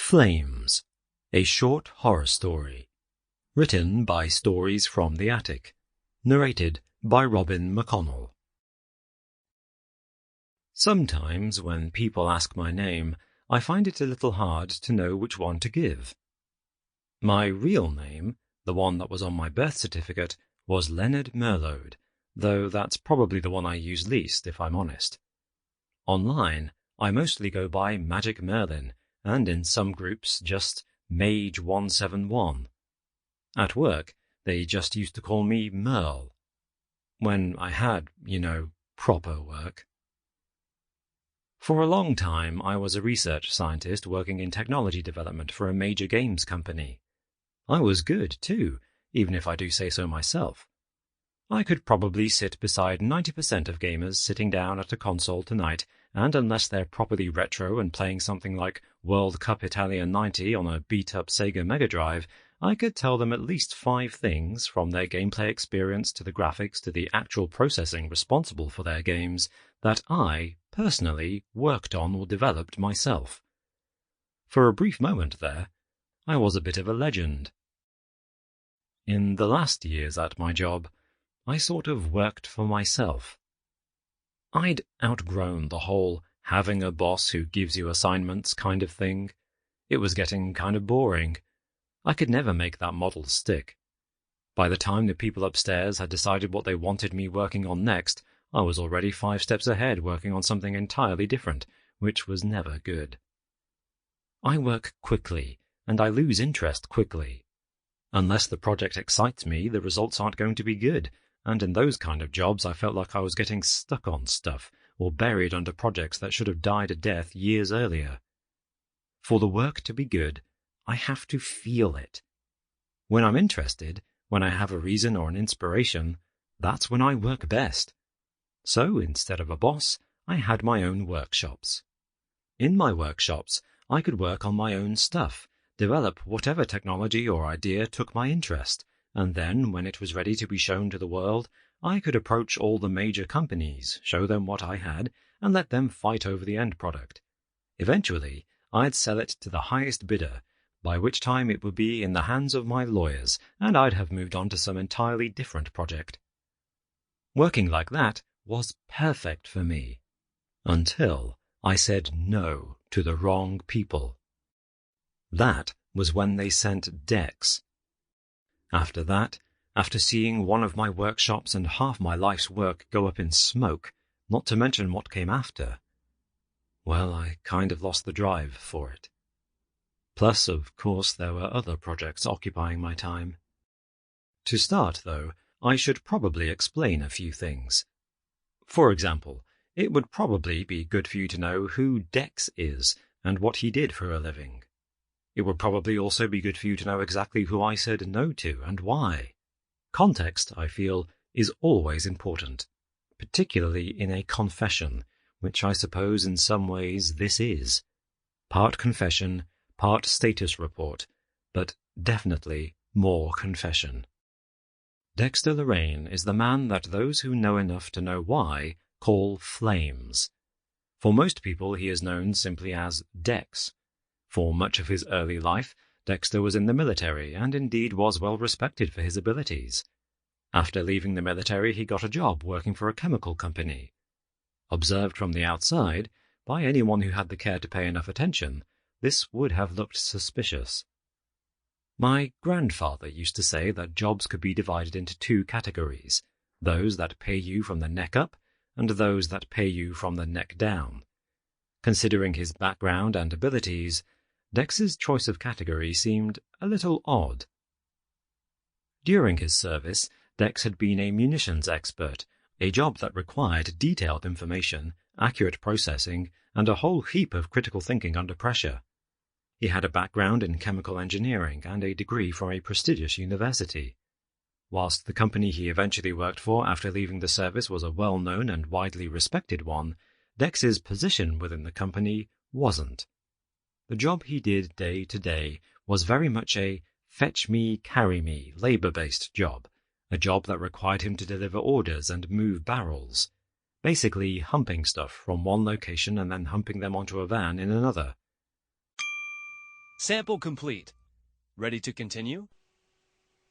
Flames, a short horror story. Written by Stories from the Attic. Narrated by Mcconnell. Sometimes when people ask my name, I find it a little hard to know which one to give. My real name, the one that was on my birth certificate, was Leonard Merlode, though that's probably the one I use least, if I'm honest. Online, I mostly go by Magic Merlin, and in some groups just Mage171. At work, they just used to call me Merle. When I had, proper work. For a long time, I was a research scientist working in technology development for a major games company. I was good, too, even if I do say so myself. I could probably sit beside 90% of gamers sitting down at a console tonight, and unless they're properly retro and playing something like World Cup Italia 90 on a beat-up Sega Mega Drive, I could tell them at least 5 things, from their gameplay experience to the graphics to the actual processing responsible for their games, that I, personally, worked on or developed myself. For a brief moment there, I was a bit of a legend. In the last years at my job, I sort of worked for myself. I'd outgrown the whole having a boss who gives you assignments kind of thing. It was getting kind of boring. I could never make that model stick. By the time the people upstairs had decided what they wanted me working on next, I was already 5 steps ahead working on something entirely different, which was never good. I work quickly, and I lose interest quickly. Unless the project excites me, the results aren't going to be good, and in those kind of jobs I felt like I was getting stuck on stuff, or buried under projects that should have died a death years earlier. For the work to be good, I have to feel it. When I'm interested, when I have a reason or an inspiration, that's when I work best. So, instead of a boss, I had my own workshops. In my workshops, I could work on my own stuff, develop whatever technology or idea took my interest, and then, when it was ready to be shown to the world, I could approach all the major companies, show them what I had, and let them fight over the end product. Eventually, I'd sell it to the highest bidder, by which time it would be in the hands of my lawyers, and I'd have moved on to some entirely different project. Working like that was perfect for me, until I said no to the wrong people. That was when they sent Dex. After that, after seeing one of my workshops and half my life's work go up in smoke, not to mention what came after, well, I kind of lost the drive for it. Plus, of course, there were other projects occupying my time. To start, though, I should probably explain a few things. For example, it would probably be good for you to know who Dex is and what he did for a living. It would probably also be good for you to know exactly who I said no to and why. Context, I feel, is always important, particularly in a confession, which I suppose in some ways this is. Part confession, part status report, but definitely more confession. Dexter Lorraine is the man that those who know enough to know why call Flames. For most people, he is known simply as Dex. For much of his early life, Dexter was in the military and indeed was well respected for his abilities. After leaving the military, he got a job working for a chemical company. Observed from the outside, by anyone who had the care to pay enough attention, this would have looked suspicious. My grandfather used to say that jobs could be divided into 2 categories, those that pay you from the neck up and those that pay you from the neck down. Considering his background and abilities, Dex's choice of category seemed a little odd. During his service, Dex had been a munitions expert, a job that required detailed information, accurate processing, and a whole heap of critical thinking under pressure. He had a background in chemical engineering and a degree from a prestigious university. Whilst the company he eventually worked for after leaving the service was a well-known and widely respected one, Dex's position within the company wasn't. The job he did day to day was very much a fetch-me, carry-me, labor-based job, a job that required him to deliver orders and move barrels, basically humping stuff from one location and then humping them onto a van in another. Sample complete. Ready to continue?